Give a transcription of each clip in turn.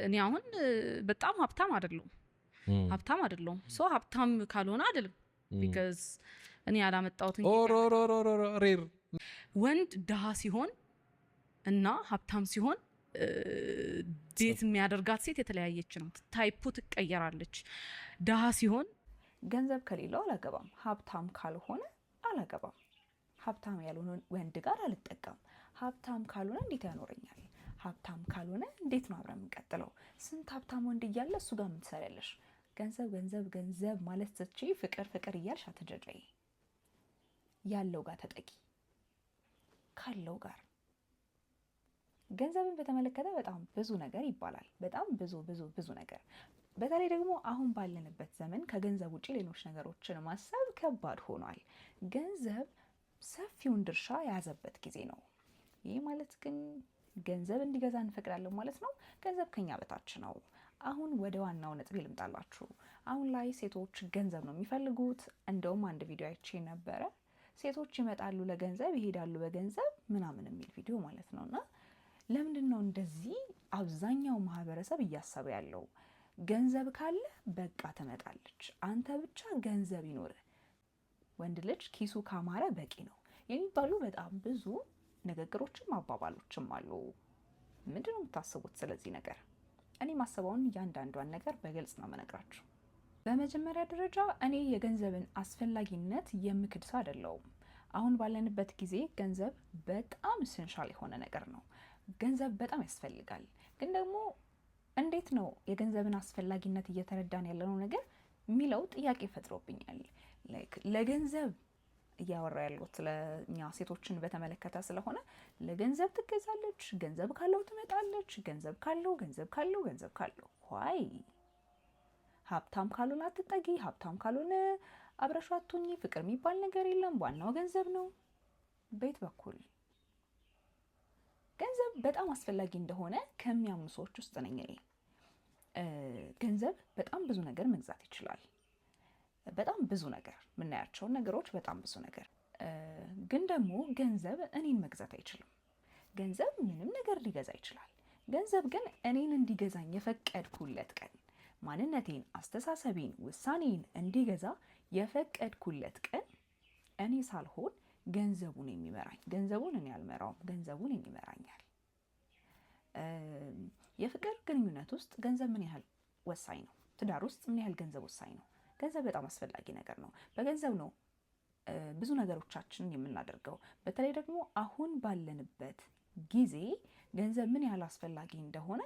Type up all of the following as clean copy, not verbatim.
እኔ አሁን በጣም ሀብታም አይደለሁም ሶ ሀብታም ካልሆነ አይደለም because እኔ ያላመጣሁት ወንድ ድሃ ሲሆን እና ሀብታም ሲሆን ዴት የሚያደርጋት ሴት የተለያየች ነው ታይፑ ትቀየራለች ድሃ ሲሆን ገንዘብ ከሌለው አላገባም ሀብታም ካልሆነ አላገባም ሀብታም ያልሆነ ወንድ ጋር አልጠቀም ሀብታም ካልሆነ እንዴት ያኖረኛል ሀብታም ካልሆነ እንዴት ነው አብረን የምንቀጥለው ስንት ሀብታም ወንድ እያለ እሱ ጋር የምትሰሪያለሽ ገንዘብ ገንዘብ ገንዘብ ማለት ስትቺ ፍቅር እያልሽ አትጀጃይ ያለው ጋር ተጠቂ ካለው ጋር ገንዘብን በተመለከተ በጣም ብዙ ነገር ይባላል በጣም ብዙ ነገር በተለይ ደግሞ አሁን ባለንበት ዘመን ከገንዘብ ውጪ ሌሎች ነገሮችን ማሰብ ከባድ ሆኗል ገንዘብ ሰፊውን ድርሻ ያዘበት ጊዜ ነው ይሄ ማለት ግን ገንዘብ እንዲገዛ እንፈቅዳለን ማለት ነው ገንዘብ ከኛ በታች ነው አሁን ወደ ዋናው ነጥብ ልምጣላችሁ አሁን ላይ ሴቶች ገንዘብ ነው የሚፈልጉት እንደውም አንድ ቪዲዮ አይቼ ነበረ ሴቶች ይመጣሉ ለገንዘብ ይሄዳሉ በገንዘብ ምናምን የሚል ቪዲዮ ማለት ነውና ለምንድነው እንደዚህ አብዛኛው ማህበረሰብ እያሰበ ያለው ገንዘብ ካለ በቃ ትመጣለች አንተ ብቻ ገንዘብ ይኖር ወንድ ልጅ ኪሱ ካማረ በቂ ነው የሚባሉ በጣም ብዙ ንግግሮችም አባባሎችም አሉ ምንድነው የምታስቡት ስለዚህ ነገር እኔ ማሰባውን ያንዳንዷን ነገር በግልጽ ነው መነግራችሁ በመጀመሪያ ደረጃ እኔ የገንዘብን አስፈላጊነት የምክድ ሰው አይደለሁም አሁን ባለንበት ጊዜ ገንዘብ በጣም ኢሴንሻል የሆነ ነገር ነው ገንዘብ በጣም ያስፈልጋል ግን ደግሞ እንዴት ነው የገንዘብን አስፈላጊነት እየተረዳን ያለነው ነገር ሚለው ጥያቄ ፈጥሮብኛል ለገንዘብ እያወራ ያለው ስለኛ ሴቶችን በተመለከተ ስለሆነ ለገንዘብ ትገዛለች ገንዘብ ካለው ትመጣለች ገንዘብ ካለው ዋይ ሀብታም ካልሆነ አትጠጊ ሀብታም ካልሆነ አብረሽ አትሁኚ ፍቅር የሚባል ነገር የለም ዋናው ገንዘብ ነው ቤት በኩል ገንዘብ በጣም አስፈላጊ እንደሆነ ከሚያምኑ ሰዎች ውስጥ ነኝ እኔ ገንዘብ በጣም ብዙ ነገር መግዛት ይችላል በጣም ብዙ ነገር ምናያቸው ነገሮች በጣም ብዙ ነገር ግን ደግሞ ገንዘብ እኔን መግዛት አይችልም ገንዘብ ምንም ነገር ሊገዛ ይችላል ገንዘብ ግን እኔን እንዲገዛኝ የፈቀድኩለት ቀን ማንነቴን አስተሳሰቤን ውሳኔን እንዲገዛ የፈቀድኩለት ቀን እኔ ሳልሆን ገንዘቡን የሚመራኝ ገንዘቡን እኔ አልመራውም ገንዘቡን ይመራኛል የፍቅር ግንኙነት ውስጥ ገንዘብ ምን ያህል ወሳኝ ነው ትዳር ውስጥ ምን ያህል ገንዘብ ወሳኝ ነው ገንዘብ በጣም አስፈላጊ ነገር ነው በገንዘብ ነው ብዙ ነገሮቻችንን የምናደርገው በተለይ ደግሞ አሁን ባለንበት ጊዜ ገንዘብ ምን ያህል አስፈላጊ እንደሆነ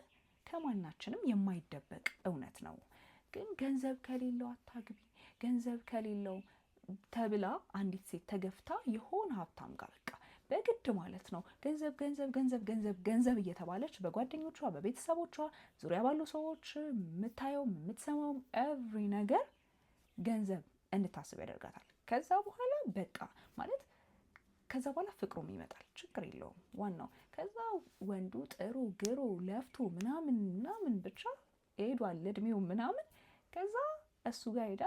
ከማናችንም የማይደበቅ እውነት ነው ግን ገንዘብ ከሌለው አታግቢ ገንዘብ ከሌለው ተብላ አንዲት ሴት ተገፍታ የሆነ ሀብታም ጋር በቃ በግድ ማለት ነው ገንዘብ እየተባለች በጓደኞቿ በቤተሰቦቿ ዙሪያ ባሉ ሰዎች የምታየው የምትሰማው ኤቭሪ ነገር ገንዘብ እንድታስብ ያደርጋታል ከዛ በኋላ በቃ ማለት ከዛ በኋላ ፍቅሩም ይመጣል ችግር የለውም ዋናው ከዛ ወንዱ ጥሩ ግሩ ለፍቶ ምናምን ብቻ ሄዷል እድሜው ምናምን ከዛ እሱ ጋር ሄዳ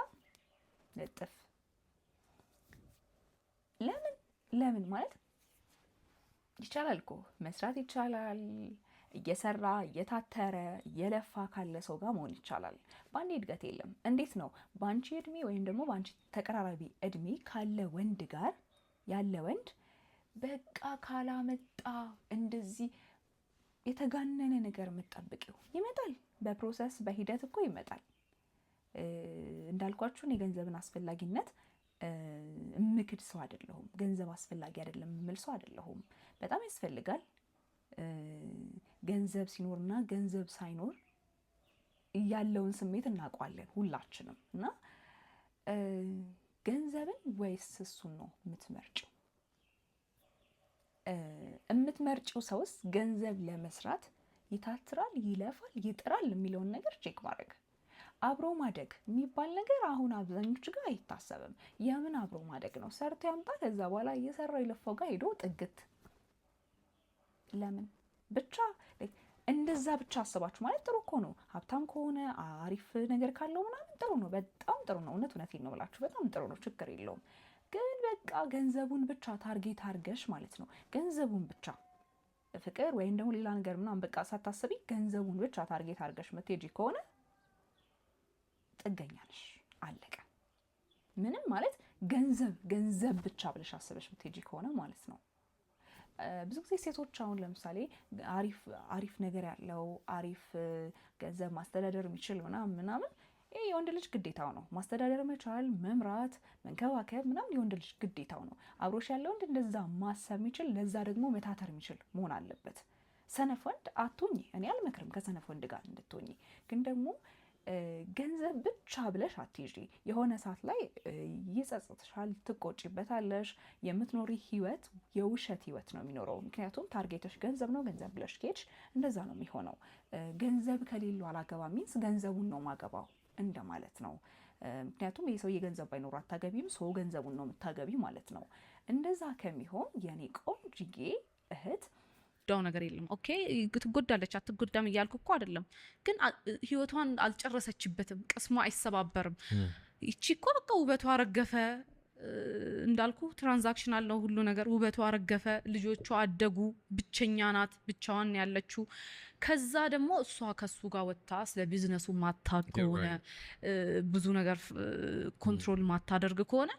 ለጥፍ ለምን ማለት ይቻላል እኮ መስራት ይቻላል እየሰራ እየታተረ እየለፋ ካለ ሰው ጋር መሆን ይቻላል ባንዴ እድገት የለም እንዴት ነው ባንቺ እድሜ ወይም ደግሞ ባንቺ ተቀራራቢ እድሜ ካለ ወንድ ጋር ያለ ወንድ በቃ ካላመጣ እንደዚህ የተጋነነ ነገር መጣበቂው ይመጣል በፕሮሰስ በሂደት እኮ ይመጣል እንዳልኳችሁ የገንዘብን አስፈላጊነት ምክድ ሰው አይደለሁም ገንዘብ አስፈላጊ አይደለም ምል ሰው አይደለሁም በጣም ያስፈልጋል ገንዘብ ሲኖርና ገንዘብ ሳይኖር ያለውን ስሜት እናውቃለን ሁላችንም እና ገንዘብን ወይስ እሱን ነው የምትመርጪው ሰውስ ገንዘብ ለመስራት ይታትራል ይለፋል ይጥራል የሚለውን ነገር ቼክ ማድረግ አብሮ ማደግ የሚባል ነገር አሁን አብዛኞቹ ጋር አይታሰብም የምን አብሮ ማደግ ነው ሰርቶ ያምጣ ከዛ በኋላ እየሰራው ይለፋው ጋር ሄዶ ጥግት ለምን ብቻ እንደዛ ብቻ አስባችሁ ማለት ጥሩ እኮ ነው ሀብታም ከሆነ አሪፍ ነገር ካለው ምናምን ጥሩ ነው በጣም ጥሩ ነው እውነቴን ነው ብላችሁ በጣም ጥሩ ነው ችግር የለውም ግን በቃ ገንዘቡን ብቻ ታርጌት አርገሽ ማለት ነው ገንዘቡን ብቻ ፍቅር ወይም ደግሞ ሌላ ነገር ምናምን በቃ ሳታስቢ ገንዘቡን ብቻ ታርጌት አድርገሽ የምትሄጂ ከሆነ ጥገኛ ነሽ። አለቀ። ምንም ማለት ገንዘብ ብቻ ብለሽ አስበሽ የምትሄጂ ከሆነ ማለት ነው። ብዙ ጊዜ ሴቶች አሁን ለምሳሌ አሪፍ ነገር ያለው አሪፍ ገንዘብ ማስተዳደር የሚችል ምናምን ይሄ የወንድ ልጅ ግዴታው ነው። ማስተዳደር መቻል፣ መምራት፣ መንከባከብ ምናምን የወንድ ልጅ ግዴታው ነው። አብሮሽ ያለው ወንድ እንደዛ ማሰብ የሚችል ለዛ ደግሞ መታተር የሚችል መሆን አለበት። ሰነፍ ወንድ አትሁኚ። እኔ አልመክርም ከሰነፍ ወንድ ጋር እንድትሆኚ። ግን ደግሞ ገንዘብ ብቻ ብለሽ አትይዢ። የሆነ ሰዓት ላይ ይጸጽትሻል፣ ትቆጪበታለሽ። የምትኖሪ ህይወት የውሸት ህይወት ነው የሚኖረው። ምክንያቱም ታርጌትሽ ገንዘብ ነው። ገንዘብ ብለሽ ከሄድሽ እንደዛ ነው የሚሆነው። ገንዘብ ከሌለው አላገባም ሚንስ ገንዘቡን ነው ማገባው እንደማለት ነው። ምክንያቱም ይህ ሰውዬ ገንዘብ ባይኖር አታገቢም፣ ሰው ገንዘቡን ነው የምታገቢ ማለት ነው። እንደዛ ከሚሆን የኔ ቆንጅዬ እህት ዳው ነገር የለም። ኦኬ ትጎዳለች አትጎዳም እያልኩ እኮ አይደለም፣ ግን ህይወቷን አልጨረሰችበትም። ቅስሟ አይሰባበርም። ይቺ እኮ በቃ ውበቷ ረገፈ እንዳልኩ ትራንዛክሽናል ነው ሁሉ ነገር። ውበቷ ረገፈ፣ ልጆቿ አደጉ፣ ብቸኛ ናት፣ ብቻዋን ያለችው። ከዛ ደግሞ እሷ ከሱ ጋር ወጥታ ስለ ቢዝነሱ ማታቅ ከሆነ ብዙ ነገር ኮንትሮል ማታደርግ ከሆነ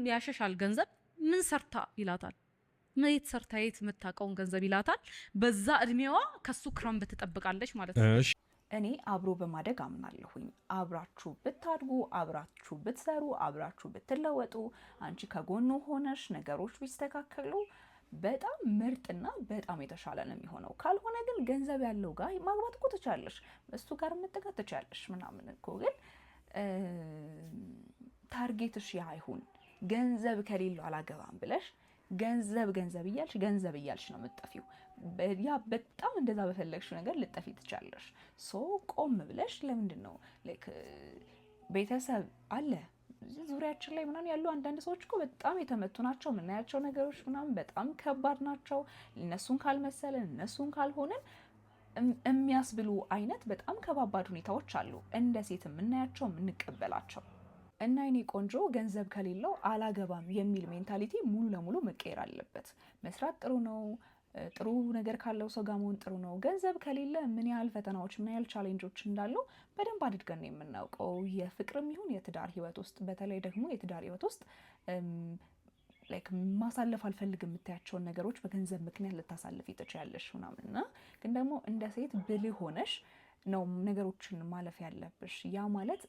ያሸሻል። ገንዘብ ምን ሰርታ ይላታል፣ መሬት ሰርታ የት የምታውቀውን ገንዘብ ይላታል። በዛ እድሜዋ ከሱ ክረምብ ትጠብቃለች ማለት ነው። እኔ አብሮ በማደግ አምናለሁኝ። አብራችሁ ብታድጉ፣ አብራችሁ ብትሰሩ፣ አብራችሁ ብትለወጡ፣ አንቺ ከጎኑ ሆነሽ ነገሮች ቢስተካከሉ በጣም ምርጥና በጣም የተሻለ ነው የሚሆነው። ካልሆነ ግን ገንዘብ ያለው ጋር ማግባት እኮ ትችያለሽ፣ እሱ ጋር መጠጋት ትችያለሽ ምናምን እኮ። ግን ታርጌትሽ ያ አይሁን። ገንዘብ ከሌለው አላገባም ብለሽ ገንዘብ እያልሽ ነው የምትጠፊው። ያ በጣም እንደዛ በፈለግሽው ነገር ልጠፊ ትችያለሽ። ሶ ቆም ብለሽ ለምንድን ነው ቤተሰብ አለ ዙሪያችን ላይ ምናምን ያሉ አንዳንድ ሰዎች እኮ በጣም የተመቱ ናቸው። የምናያቸው ነገሮች ምናምን በጣም ከባድ ናቸው። እነሱን ካልመሰለን እነሱን ካልሆነን የሚያስብሉ አይነት በጣም ከባባድ ሁኔታዎች አሉ፣ እንደ ሴት የምናያቸው የምንቀበላቸው። እና የኔ ቆንጆ ገንዘብ ከሌለው አላገባም የሚል ሜንታሊቲ ሙሉ ለሙሉ መቀየር አለበት። መስራት ጥሩ ነው፣ ጥሩ ነገር ካለው ሰው ጋር መሆን ጥሩ ነው። ገንዘብ ከሌለ ምን ያህል ፈተናዎች ምን ያህል ቻሌንጆች እንዳለው በደንብ አድርገን ነው የምናውቀው። የፍቅርም ይሁን የትዳር ህይወት ውስጥ፣ በተለይ ደግሞ የትዳር ህይወት ውስጥ ማሳለፍ አልፈልግም የምታያቸውን ነገሮች በገንዘብ ምክንያት ልታሳልፍ ትችያለሽ ምናምን። እና ግን ደግሞ እንደ ሴት ብልህ ሆነሽ ነው ነገሮችን ማለፍ ያለብሽ። ያ ማለት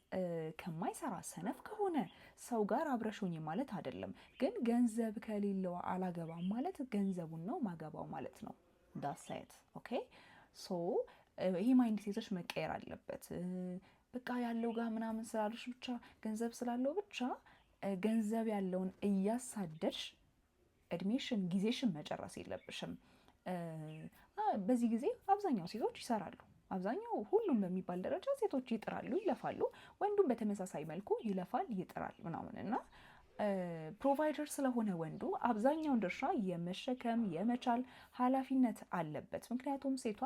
ከማይሰራ ሰነፍ ከሆነ ሰው ጋር አብረሽኝ ማለት አይደለም። ግን ገንዘብ ከሌለው አላገባም ማለት ገንዘቡን ነው ማገባው ማለት ነው። ዳሳይት ኦኬ። ሶ ይሄ ማይንድ ሴቶች መቀየር አለበት። በቃ ያለው ጋር ምናምን ስላለሽ ብቻ ገንዘብ ስላለው ብቻ ገንዘብ ያለውን እያሳደድሽ እድሜሽን ጊዜሽን መጨረስ የለብሽም። በዚህ ጊዜ አብዛኛው ሴቶች ይሰራሉ። አብዛኛው ሁሉም በሚባል ደረጃ ሴቶች ይጥራሉ፣ ይለፋሉ። ወንዱም በተመሳሳይ መልኩ ይለፋል፣ ይጥራል ምናምን እና ፕሮቫይደር ስለሆነ ወንዱ አብዛኛውን ድርሻ የመሸከም የመቻል ኃላፊነት አለበት። ምክንያቱም ሴቷ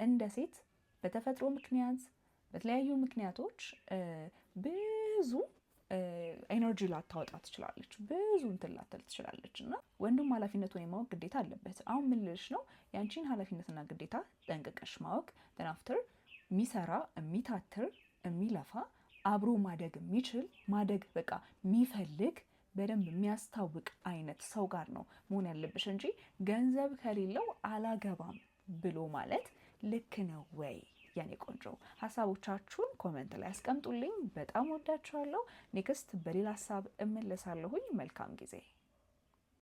እንደ ሴት በተፈጥሮ ምክንያት በተለያዩ ምክንያቶች ብዙ ኤነርጂ ላታወጣ ትችላለች፣ ብዙ እንትን ላትል ትችላለች። እና ወንዱም ኃላፊነቱን የማወቅ ግዴታ አለበት። አሁን ምን ልልሽ ነው? ያንቺን ኃላፊነትና ግዴታ ጠንቅቀሽ ማወቅ አፍተር የሚሰራ የሚታትር የሚለፋ አብሮ ማደግ የሚችል ማደግ በቃ የሚፈልግ በደንብ የሚያስታውቅ አይነት ሰው ጋር ነው መሆን ያለብሽ እንጂ ገንዘብ ከሌለው አላገባም ብሎ ማለት ልክ ነው ወይ? የኔ ቆንጆ ሀሳቦቻችሁን ኮሜንት ላይ አስቀምጡልኝ። በጣም ወዳችኋለሁ። ኔክስት በሌላ ሀሳብ እመለሳለሁኝ። መልካም ጊዜ